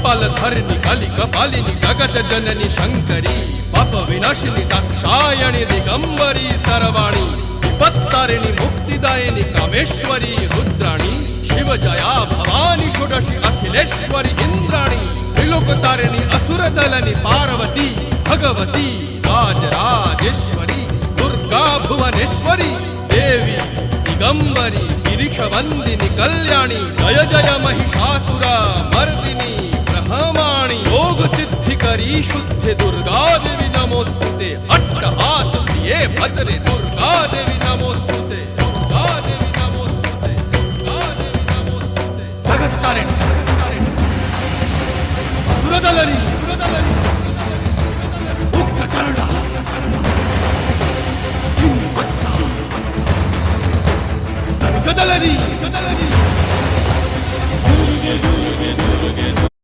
कपालधरिणि कलि कपालिनि जगत जननी शंकरी पाप विनाशिनी दाक्षायणी दिगंबरी सर्वाणी विपत्तारिणी मुक्तिदायिनी कामेश्वरी रुद्राणी शिव जया भवानी षोडशी अखिलेश्वरी इंद्राणी त्रिलोकतारिणी असुरदलनि पार्वती भगवती राजराजेश्वरी दुर्गा भुवनेश्वरी देवी दिगंबरी गिरिशवंदिनी कल्याणी जय जय महिषासुर मर्दिनी ब्रह्माणी योग सिद्धिकरी शुद्धि दुर्गा देवी नमोस्तुते अट्टहास प्रिये भद्रे दुर्गा देवी नमोस्तुते दुर्गा देवी नमोस्तुते दुर्गा देवी नमोस्तुते जगत तारिणी सुरदलनी उग्रचरणा चिन्मस्ता जदलनी